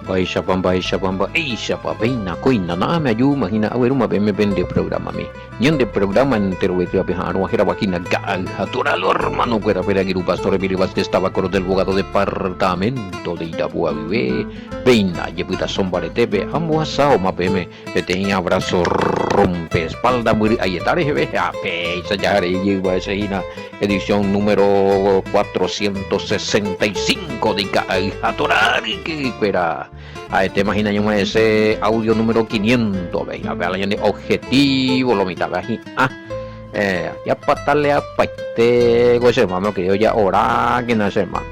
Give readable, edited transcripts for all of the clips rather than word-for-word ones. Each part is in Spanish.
Baisha pamba, Aisha papeina, coina, na me ayuda, imagina, a ver, uma vez me vende programa a mí. Ni de programa entero, que a no era vaquina, gaja, lo hermano, que era que el pastor Viribas que estaba con del abogado departamento de Itabua, vive, peina, llevita sombaretebe, amo asao, mapeme, que tenía abrazo, rompe, espalda, muy, ayetare, ve, a peisa, ya, lleva esa edición número 465 de Gaja, que era. Te imaginas ese audio número 500, ¿veis? A ver, el objetivo, lo mitad, ¿veis? Ya patale a paite, pues hermano, que yo ya ora, que no es hermano.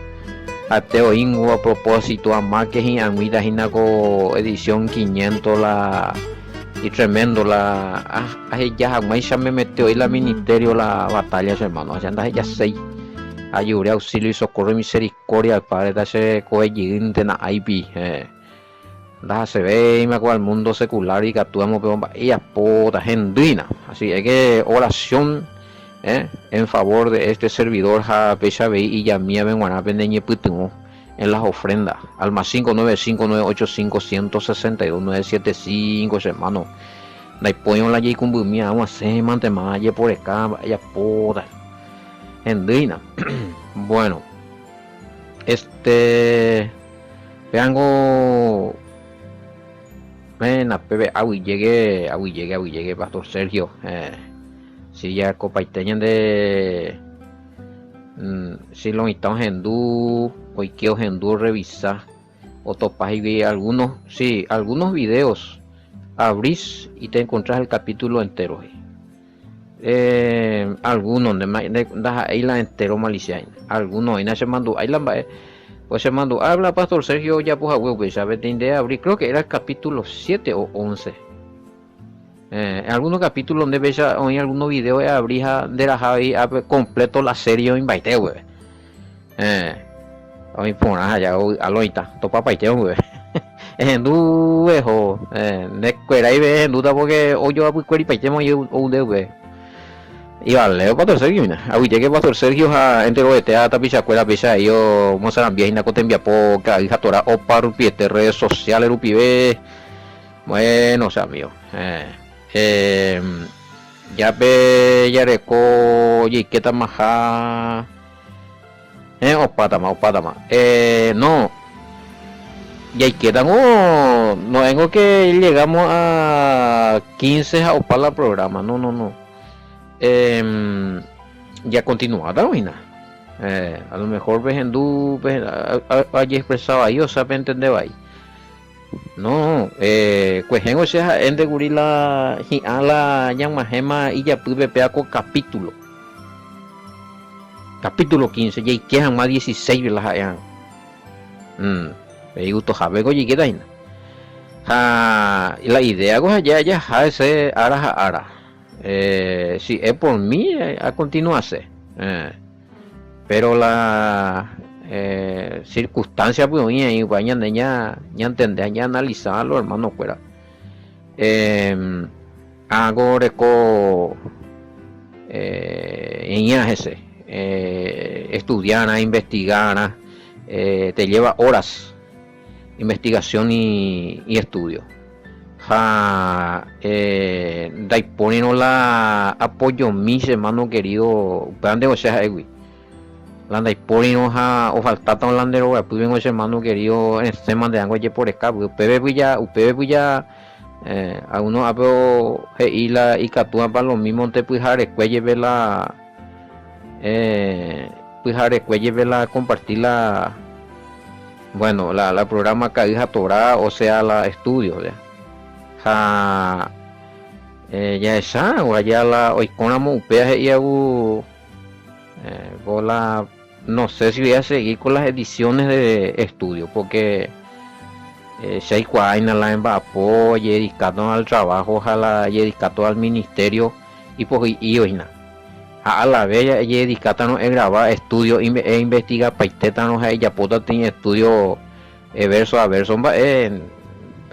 A Teo a propósito, a más que Hinamida Hinaco edición 500, la. Y tremendo, la. Ya jamás me metió ahí la ministerio, la batalla, hermano. Ya anda, ya 6. Ayude, auxilio y socorro y misericordia al Padre de ese coellín de la IP. Se ve y me acuerdo el mundo secular y que actuamos y a puta genuina. Así es que oración en favor de este servidor y ya mía en las ofrendas al más 595985162 hermano. La pollo la y cumbumia vamos a hacer mantemalle por acá ya puta genuina. Bueno, vengo Pepe, llegué, Pastor Sergio. Si ya copaiteñan de si lo estamos en hoy quiero en revisar o topas y vi algunos videos, abrís y te encontrás el capítulo entero. Algunos de ahí la entero malicia, algunos y se mandó ahí la pues se mandó, habla Pastor Sergio ya pues a huevo, ¿sabes? De abrir, creo que era el capítulo 7 o 11. En algunos capítulos donde ves oí algunos videos de abrir de la Javi completo la serie en Baite, güey. Hoy por allá, aloita, topa Baite, güey. En duejo, de cuera y ve en duda porque hoy yo voy a Baite, o de güey. Y vale, Pastor Sergio, hoy llegué Pastor Sergio a entero de teatro, pichacuela, picha, yo, mozarán viejina, cotem poca, hija tora, opa, rupiete, redes sociales, rupibe, bueno, o sea, mío, ya ve, ya reco, y qué tan maja, opatama, no, y ahí quedan, no tengo que llegamos a 15 a opar la programa, no. Ya continúa la vaina. A lo mejor ves en haya expresado ahí o sabe entender ahí. No, pues en o sea en de gurila la llama gema y ya pude pegar con capítulo 15 ya quedan más 16 las hayan. Me gusto jabe go llegué ahí. La idea go ya ese ara. Si es por mí a continuarse, pero la circunstancia pues y vaya ya entender ya analizarlo hermano fuera hago reco ese estudiar investigar te lleva horas investigación y estudio. Dai ponen la apoyo mis hermano querido grande o sea la dai ponen o falta tan landero pues ven hermano querido en este man de angoye por escape ustedes ya a uno apeo y la y captura para los mismos te pujar cuelle vela pujar cuelle vela compartir la bueno la programa que hija Torah o sea la estudio ya esa o allá la hoy con la upea y hago no sé si voy a seguir con las ediciones de estudio porque si hay cuaina la embapo y dedicado al trabajo ojalá y dedicado al ministerio y pues y hoy a la vez y dedicado a grabar estudio e investigar paitetas a ella puta tiene estudio verso a verso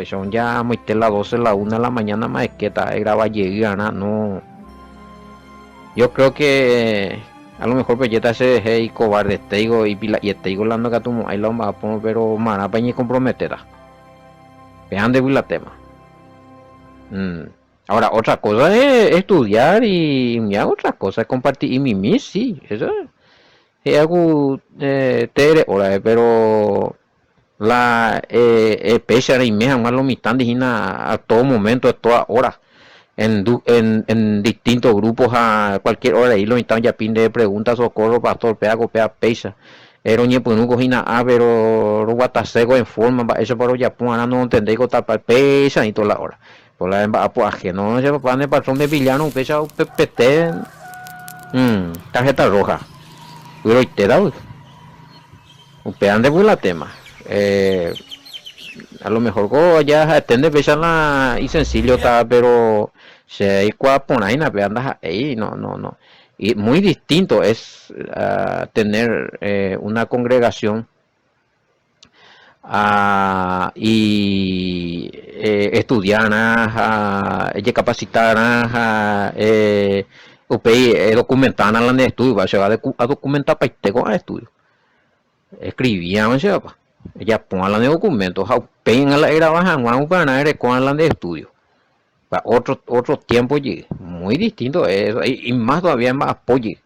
son ya muy las 12 la 1 de la mañana más que está graba llegana no yo creo que a lo mejor pues ya se dejé y cobarde esteigo y estoy hablando que tú ahí lo más pero mana pañe comprometera Vean de la tema. Ahora, otra cosa es estudiar y ya otra cosa es compartir y mimir, sí, eso es algo tere pero la pecha y me lo mitad a todo momento, a toda hora, en distintos grupos a cualquier hora y lo mitad ya pinde preguntas, socorro, pastor, pea, copia, pecha. Era un pues no cogina pero guataseco en forma, eso para ya ahora no entendéis que tapar pecha y toda la hora. Por la pues ajeno, se van el patrón de villano, pecha, PPT, tarjeta roja. Pero te da, pegan de la tema. A lo mejor ya atende pecha la y sencillo está, pero se hay por ahí, andas ahí, no. Y muy distinto es tener una congregación y estudiar, capacitar, documentar en el estudio, va a llevar a documentar para el estudio. Escribían, ya pongan los documentos, la era bajan, para nada con la de estudio. Para otro tiempo muy distinto eso, y más todavía más apoyo.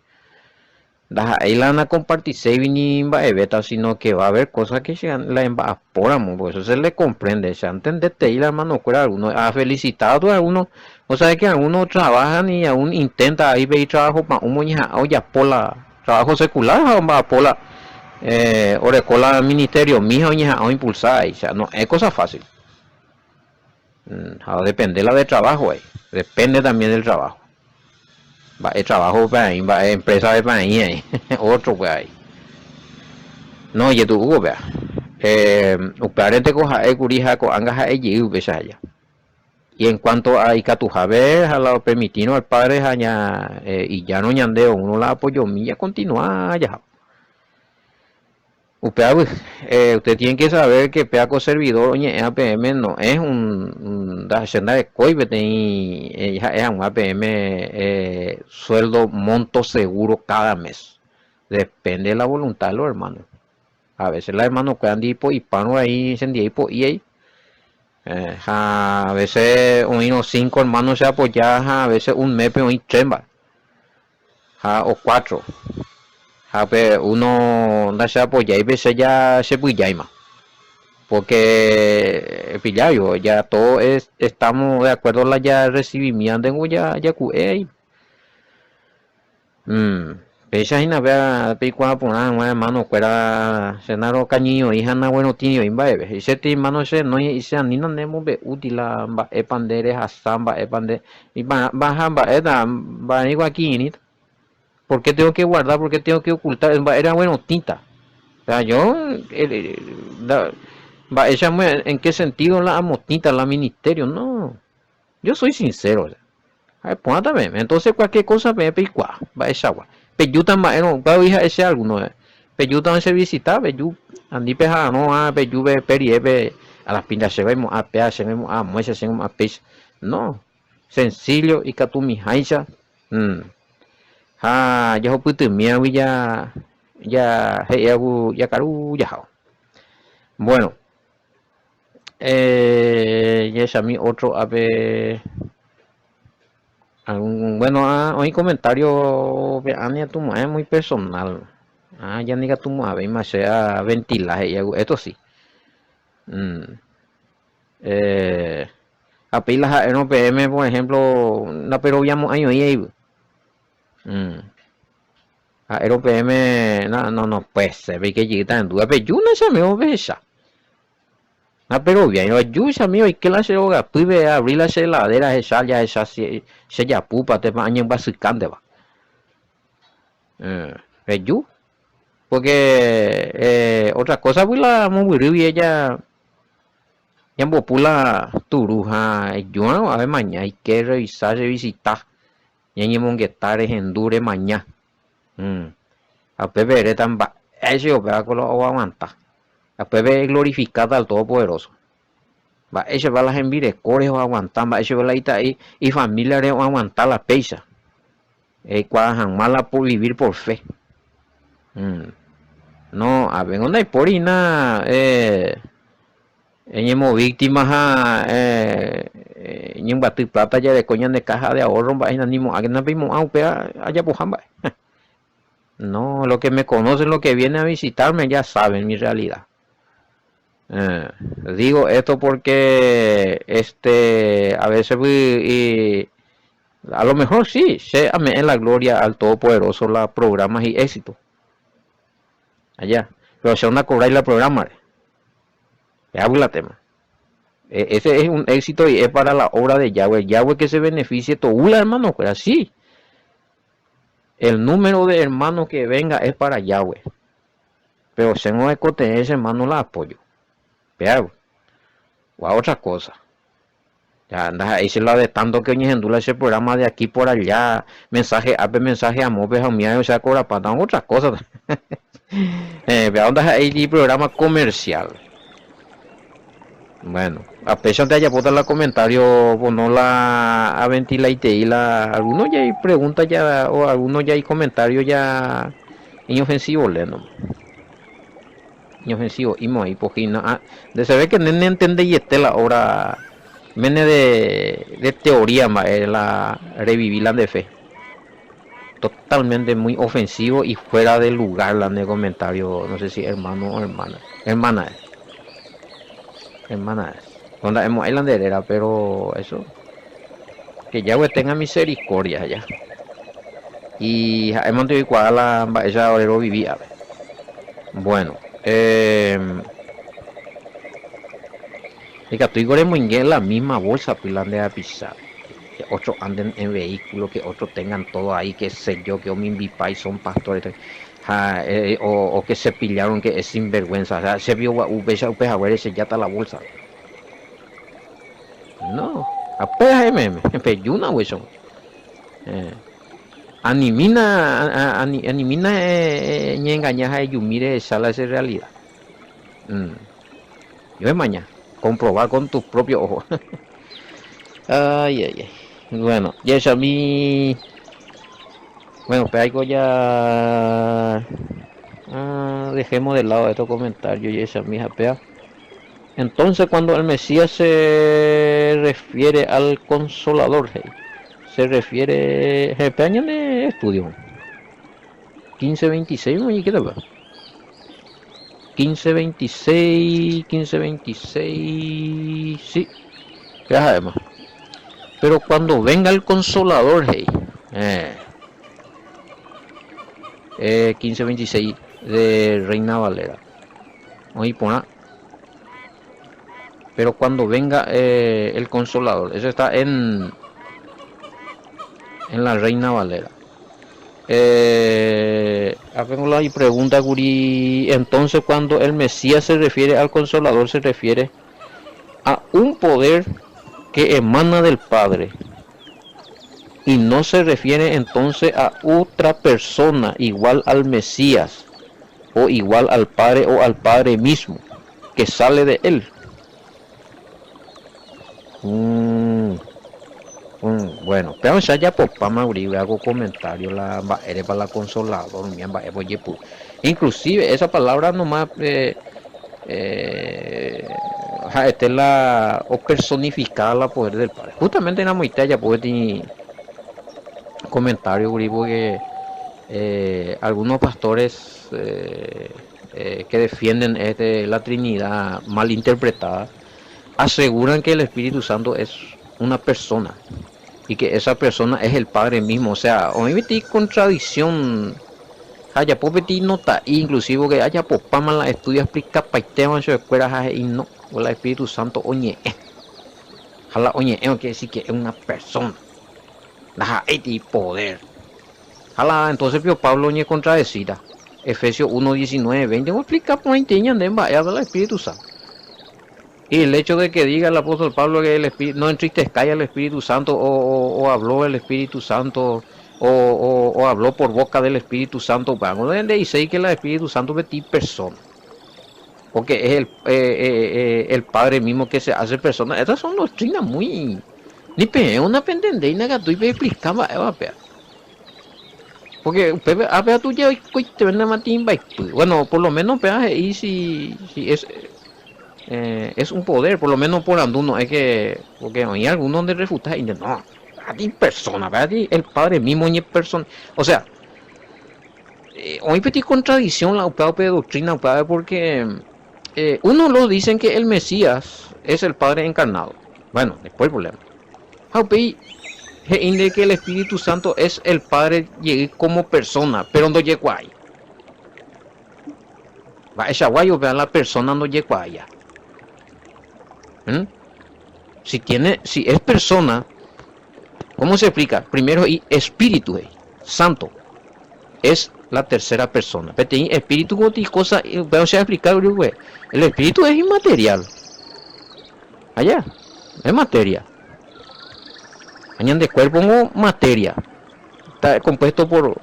Ahí la van a compartir ni beta, sino que va a haber cosas que se la evaporan, por eso se le comprende, se entendete y la hermano cuera alguno ha felicitado a uno, o sea que algunos trabajan y aún intenta ahí ver trabajo para un moña o ya por la trabajo secular o por la orecola ministerio mijo o impulsar, o sea, no es cosa fácil. Depende la de trabajo ahí, depende también del trabajo. Va el trabajo para ahí, va empresa de para ahí, otro pues ahí. No, y tu Hugo, vea. Uparente coja curija con angaja allá. Y en cuanto a Icatujabe, a la permitino al padre allá y ya no ñandeo, uno la apoyó milla continúa allá. Usted tiene que saber que Peaco servidor oye APM no es un hacienda de coibete y es un APM sueldo monto seguro cada mes. Depende de la voluntad de los hermanos. A veces los hermanos quedan tipo hispano ahí y ahí. A veces unos 5 hermanos se apoyan, a veces un mepe o tremba o 4. Uno no se apoya y veces ya se puya más porque pillayo ya todo estamos de acuerdo la ya recibimiento ya ahí pesa y vea picuá por nada hermano fuera cenaro cañillo hija na bueno tío imbabe y se ti mano se no y se ni no nemo be útil la pandere hasamba pande y baja va igual aquí ni ¿por qué tengo que guardar? ¿Por qué tengo que ocultar? Era bueno tinta. O sea, yo, ¿en qué sentido la amotita, la ministerio? No, yo soy sincero. Póngame, entonces cualquier cosa me picua, va esa agua. Peyuta más, no, va a ese alguno. Peyuta no se visita, peyu, andi peja, no, peyu, perie, a las pintas se vemos, a pea, se vemos, a muestra, se vemos, a pez. No, sencillo, y que tú mi haicha, ya puto mía ya caru ya. Bueno, ya es a mí otro bueno, hay comentario Ania tu es muy personal. Ya ni que tu más sea ventilaje esto sí. Apilas en OPM, por ejemplo, no pero veíamos año y ahí. RPM no pues se ve que llega en duda pero yo no sé me obesa pero bien yo sé mío y que la se hoga pude abrir la heladera esa ya esa se ya pupa te bañan basicante va yo porque otra cosa pues la muy y ella ya popula turuja yo no a ver mañana hay que revisar visitar y en monguetar en dure mañana a Pepe tan ese opera con lo aguanta a Pepe glorificada al Todopoderoso va ese va las envires core o aguantar va ese va la y familia de aguantar la peisa cuajan mala por vivir por fe no a ver donde hay por ina Ñemo víctimas a ñen batu plata ya de coña de caja de ahorro, vaina ni mo, a que no vimos a upea allá pujamba. No, lo que me conocen, lo que viene a visitarme ya saben mi realidad. Eh, Digo esto porque a veces a lo mejor sí, séame en la gloria al Todopoderoso la programas y éxito allá, pero si una cobrar y la programa, habla tema. Ese es un éxito y es para la obra de Yahweh. Yahweh que se beneficie todo, hermano, pues así. El número de hermanos que venga es para Yahweh. Pero si no es cote ese hermano la apoyo. Pero, o a otra cosa. Ya andas ahí se la de tanto que ñendula ese programa de aquí por allá. Mensaje, mensaje a mopes a mí, o sea, cobra para otras cosas. Vea, andas ahí el programa comercial. Bueno, a pesar de haya puesto la comentario, bueno, la a ventila y la algunos ya hay preguntas ya o algunos ya hay comentarios ya inofensivos, Leno. Inofensivo, y ahí pojina. De se ve que no entiende y esté la obra mene de teoría, la revivir la de fe. Totalmente muy ofensivo y fuera de lugar la de comentario, no sé si hermano o hermana. Hermana es. Hermana es. Donde hemos herrera, pero eso. Que Yahweh tenga misericordia ya. Y hemos de igual la esa orero vivía. Bueno, y que estoy muy en la misma bolsa pilar de pisar. Que otros anden en vehículos, que otros tengan todo ahí, que sé yo, que o mi y son pastores. O que se pillaron que es sinvergüenza. O sea, se vio a ver ese ya está la bolsa. No, apenas peyuna hueso. Animina ni engañas a ellos, mire, sala esa realidad. Yo es mañana, comprobar con tus propios ojos. Ay, ay, ay. Bueno, ya es a mí. Bueno, pero algo ya. Dejemos de lado estos comentarios y esa mi japea. Entonces, cuando el Mesías se refiere al Consolador, hey, se refiere. Año de estudio. 1526, ¿no? ¿Y qué tal? 1526, 1526, sí, ya sabemos. Pero cuando venga el Consolador, hey, 1526 de Reina Valera. Oí, poner. Pero cuando venga el Consolador, eso está en la Reina Valera. Hagámoslo y pregunta Guri. Entonces, cuando el Mesías se refiere al Consolador, se refiere a un poder que emana del Padre y no se refiere entonces a otra persona igual al Mesías o igual al Padre o al Padre mismo que sale de él. Bueno, pero ya por Mauri hago comentario la eres para la Consolador, inclusive esa palabra nomás la o personificada la poder del Padre. Justamente en la mitad ya puede tener comentario porque algunos pastores que defienden la Trinidad mal interpretada aseguran que el Espíritu Santo es una persona y que esa persona es el Padre mismo. O sea, hoy metí contradicción. Haya popeti nota, inclusive que haya popama la estudia explica paiteman su escuela y no, o el Espíritu Santo oñe. Jala oñe, quiere decir que es una persona. La eti poder. Jala, entonces Pío Pablo oñe contradecida. Efesios 1, 19, 20, no explica por ahí teñan de embaya del Espíritu Santo. Y el hecho de que diga el apóstol Pablo que el Espíritu no entristezca al Espíritu Santo o habló el Espíritu Santo o habló por boca del Espíritu Santo, vamos a decir que el Espíritu Santo metí persona, porque es el Padre mismo que se hace persona. Estas son doctrinas muy ni pe una pendente y nada tú y explicaba porque a tú ya te ven a matar, bueno, por lo menos y si es es un poder, por lo menos por algunos, es que, porque hay algunos donde refutan y dicen, no, a ti persona, ¿verdad? El Padre mismo ni persona, o sea, hoy petit contradicción la UPAP de doctrina UPAP porque uno lo dicen que el Mesías es el Padre encarnado, bueno, después el problema, UPI de que el Espíritu Santo es el Padre llegué como persona, pero no llegó ahí, va esa guayo, vean la persona no llegó allá. ¿Mm? Si es persona, ¿cómo se explica? Primero, y espíritu, santo, es la tercera persona. Pero espíritu, cosa, pero se ha explicado, el espíritu es inmaterial. Allá, es materia. Añaden de cuerpo como materia. Está compuesto por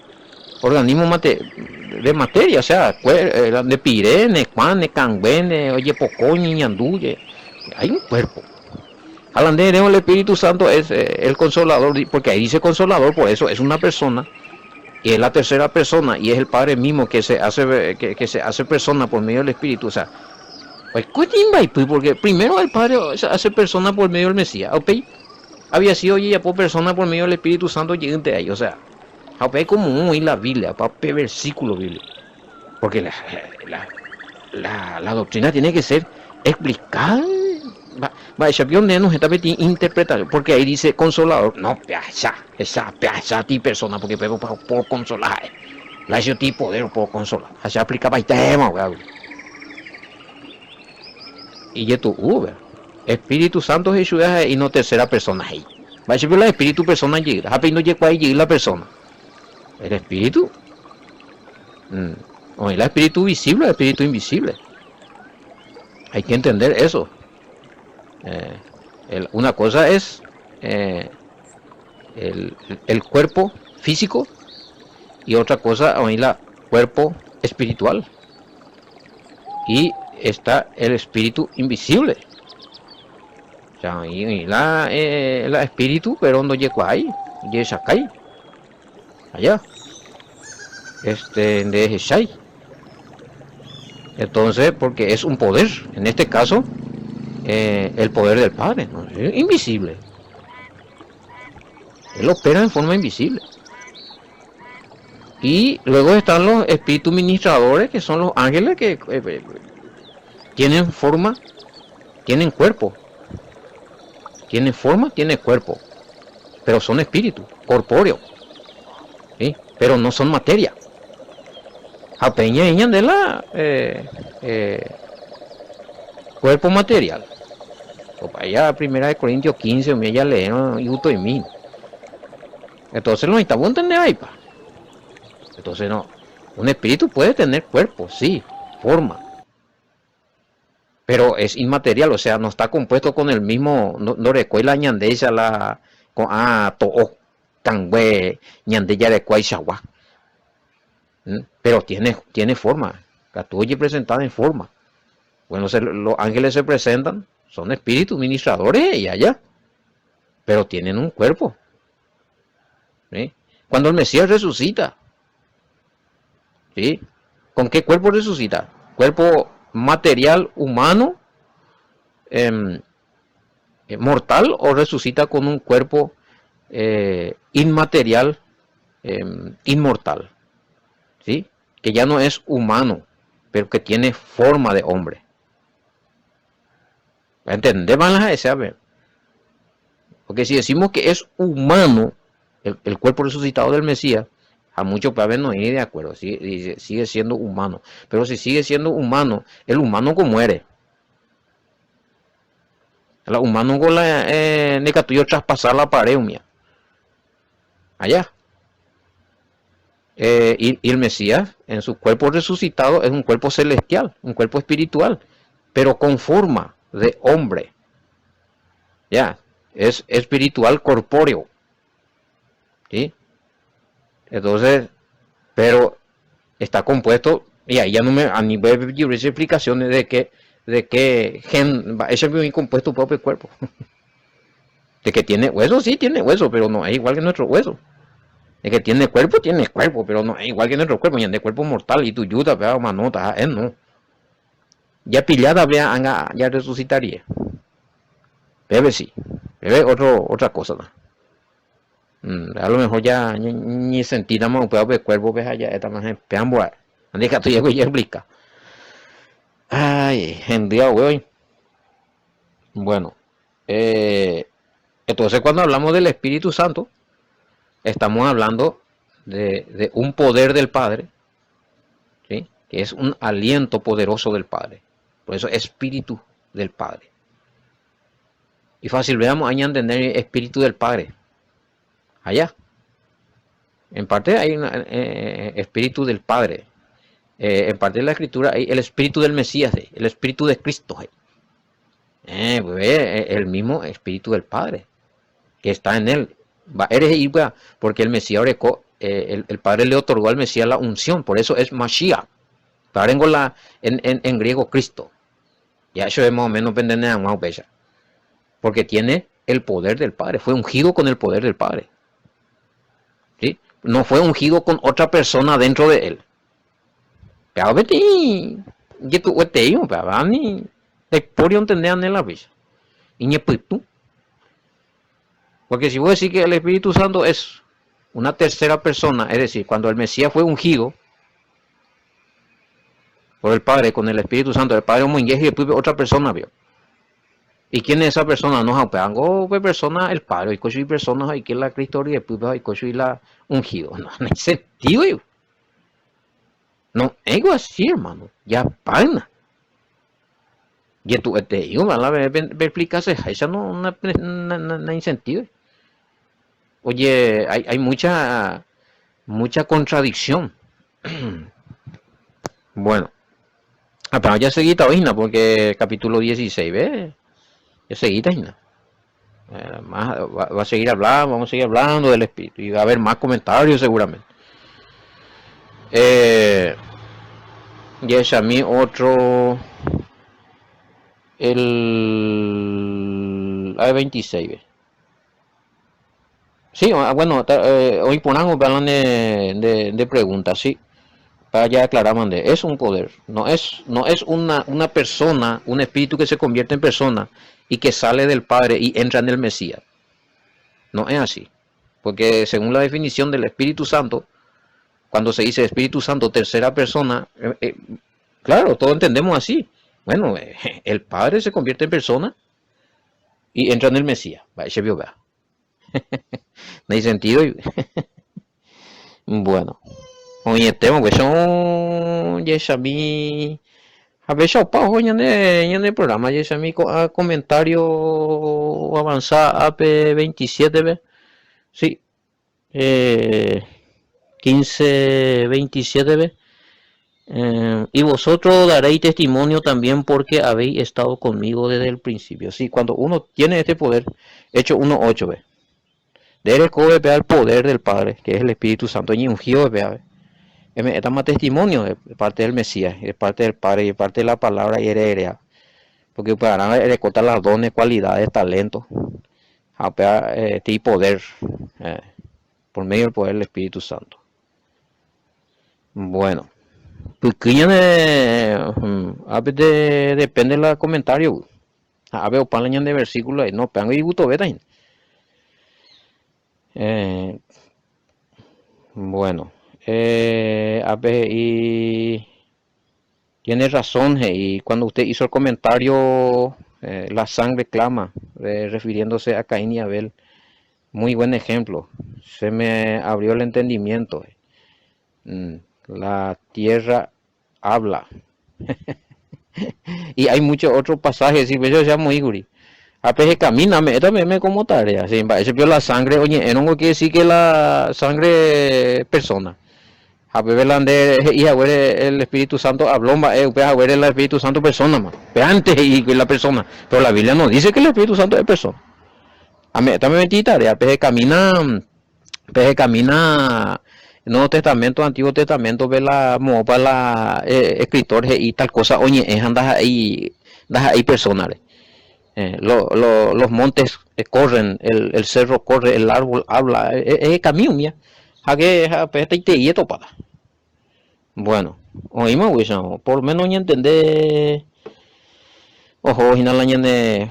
organismos de materia, o sea, de pirene, cuane, canguene, oye, pocoñi, ñanduye. Hay un cuerpo. Hablando de el Espíritu Santo es el consolador, porque ahí dice consolador, por eso es una persona, y es la tercera persona, y es el Padre mismo que se hace persona por medio del Espíritu. O sea, pues, porque primero el Padre se hace persona por medio del Mesías, ¿ok? Había sido ya por persona por medio del Espíritu Santo llegante ahí, o sea, ¿ok? Como muy la Biblia, para versículo bíblico, porque la doctrina tiene que ser explicada. Esa nos está metiendo interpretación, porque ahí dice consolador, no, esa ti persona, porque por consolar, la hecho ti poder por consolar, se aplicaba el tema, y ya tú, Espíritu Santo Jesús y no tercera persona ahí, va a ser la Espíritu persona llega, no llega ahí llega la persona, el Espíritu, o el Espíritu visible, el Espíritu invisible, hay que entender eso. Una cosa es el cuerpo físico y otra cosa es el cuerpo espiritual, y está el espíritu invisible, o sea, y la espíritu pero no llega ahí, llega acá allá de Shai. Entonces, porque es un poder, en este caso el poder del Padre, ¿no? Es invisible. Él opera en forma invisible. Y luego están los espíritus ministradores, que son los ángeles que tienen forma, tienen cuerpo. Tienen forma, tienen cuerpo. Pero son espíritus, corpóreos. ¿Sí? Pero no son materia. A peña de la cuerpo material. Allá primera de Corintios 15, me ya leyeron y uto y mí. Entonces no estamos entendiendo ahí, pa. Entonces no, un espíritu puede tener cuerpo, sí, forma, pero es inmaterial, o sea, no está compuesto con el mismo, no recuerda ñandeja la con to'o, cangüe, ñandeja de cuaixagua. Pero tiene forma, la tuya presentada en forma. Bueno, los ángeles se presentan, son espíritus ministradores y allá, pero tienen un cuerpo. ¿Sí? Cuando el Mesías resucita, ¿sí? ¿Con qué cuerpo resucita? ¿Cuerpo material humano mortal o resucita con un cuerpo inmaterial inmortal? ¿Sí? Que ya no es humano, pero que tiene forma de hombre. ¿Entendemos ese? Porque si decimos que es humano el cuerpo resucitado del Mesías, a muchos padres no ir de acuerdo, sigue siendo humano. Pero si sigue siendo humano, el humano que muere. El humano con la necatuyo traspasar la pared, mía. Allá. Y el Mesías, en su cuerpo resucitado, es un cuerpo celestial, un cuerpo espiritual, pero con forma de hombre. Ya, es espiritual corpóreo. ¿Sí? Entonces, pero está compuesto, y ahí ya no me a nivel de explicaciones de que gen, ese es mi compuesto propio cuerpo. De que tiene hueso, sí tiene hueso, pero no es igual que nuestro hueso. De que tiene cuerpo, pero no es igual que nuestro cuerpo, y de cuerpo mortal, y tu yuta, manota, él no. Ya pillada vea anga ya resucitaría. Bebe sí. Bebe otra cosa. A lo mejor ya ni sentimos un pedazo de cuerpo ves allá esta más en peambo. Ande que tú llego y explica. Ay, en día güey. Bueno, entonces cuando hablamos del Espíritu Santo, estamos hablando de un poder del Padre, ¿sí? Que es un aliento poderoso del Padre. Por eso Espíritu del Padre. Y fácil, veamos, hay que entender el Espíritu del Padre. Allá. En parte hay un Espíritu del Padre. En parte de la Escritura hay el Espíritu del Mesías, el Espíritu de Cristo. Pues, el mismo Espíritu del Padre que está en él. Porque el Mesías, el Padre le otorgó al Mesías la unción, por eso es Mashiach. En griego Cristo. Ya eso es más o menos porque tiene el poder del Padre, fue ungido con el poder del Padre. ¿Sí? No fue ungido con otra persona dentro de él. Porque si vos decís que el Espíritu Santo es una tercera persona, es decir, cuando el Mesías fue ungido por el Padre con el Espíritu Santo, el Padre y después otra persona vio. ¿Y quién es esa persona? No, pues persona el Padre, y coche personas hay que la Cristo y después hay coche la ungido. No hay sentido. No, algo así, hermano. Ya pana. Y tú te digo, me explicarse, eso no hay sentido. Oye, hay mucha contradicción. Bueno, pero ya seguí Taoína, porque capítulo 16, ¿ves? Ya seguí Taoína. Va a seguir hablando, vamos a seguir hablando del espíritu y va a haber más comentarios seguramente. Y es a mí otro, el 26, ¿ves? Sí, bueno, hoy ponemos de preguntas, sí, para ya aclarar, es un poder, no es una persona, un espíritu que se convierte en persona y que sale del Padre y entra en el Mesías. No es así, porque según la definición del Espíritu Santo, cuando se dice Espíritu Santo tercera persona, claro, todos entendemos así. Bueno, el Padre se convierte en persona y entra en el Mesías. Ese vio, vea. No hay sentido. Bueno, oye, tema pues son ya sabí a ver ya pa hoy en el programa ya sabí comentario avanzado AP27 ve. Sí. 15:27 ve. Y vosotros daréis testimonio también porque habéis estado conmigo desde el principio. Sí, cuando uno tiene este poder, hecho 1:8 ve. Debe ver el poder del Padre, que es el Espíritu Santo, y ungido ve. Está más testimonio de parte del Mesías, de parte del Padre y de parte de la palabra y heredera. Porque para recortar las dones, cualidades, talentos, y poder, por medio del poder del Espíritu Santo. Bueno, pues depende del comentario. A ver, opalañan de versículo, no, pero y gusto beta. Bueno, a ver, y tiene razón, y cuando usted hizo el comentario, la sangre clama, refiriéndose a Caín y Abel, muy buen ejemplo, se me abrió el entendimiento. La tierra habla. Y hay muchos otros pasajes, si yo llamo Iguri. A peje camina, me como tarea. Si ese vio la sangre, oye, no quiere decir que la sangre persona. A ver y a ver el Espíritu Santo habló, a ver el Espíritu Santo persona, más. Pero antes y la persona. Pero la Biblia no dice que el Espíritu Santo es persona. A mí también me tarea, peje camina, Nuevo Testamento, Antiguo Testamento, ve la para la escritores y tal cosa, oye, andas ahí personales. Los montes corren, el cerro corre, el árbol habla, es camino mía. Y topada. Bueno, oímos, por lo menos ya entender ojo, la ñande,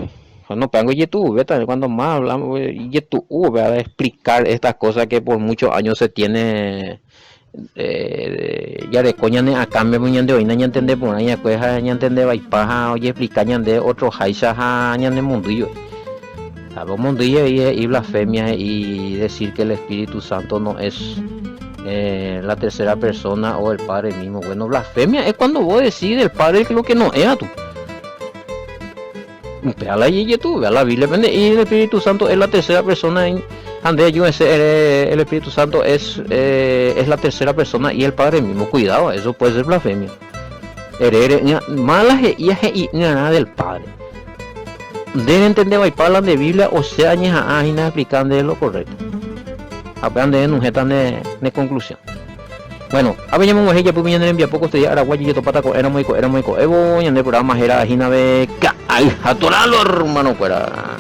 no pango YouTube, ¿verdad? Cuando más hablamos de YouTube, ¿verdad? De explicar estas cosas que por muchos años se tiene, ya de coña a cambio ñande hoy, ña entender por ahí, pues ña entender vaipaja, oye, explicar ñande otro jaisa, ñande mundillo. Algo mundillo y blasfemia y decir que el Espíritu Santo no es la tercera persona o el Padre mismo. Bueno, blasfemia es cuando vos decís del Padre que lo que no era tú. Vea la YouTube, vea la Biblia, y el Espíritu Santo es la tercera persona. Ande yo ese, el Espíritu Santo es la tercera persona y el Padre mismo. Cuidado, eso puede ser blasfemia. Malas y nada del Padre. Deben entender y hablan de Biblia o sea ña explicando de lo correcto. Aprende en un jetan de conclusión. Bueno, habíamos ella pues viene envía poco estoy araguayo y topata era muy evo y en el programa era hina de ay atoralo hermano fuera.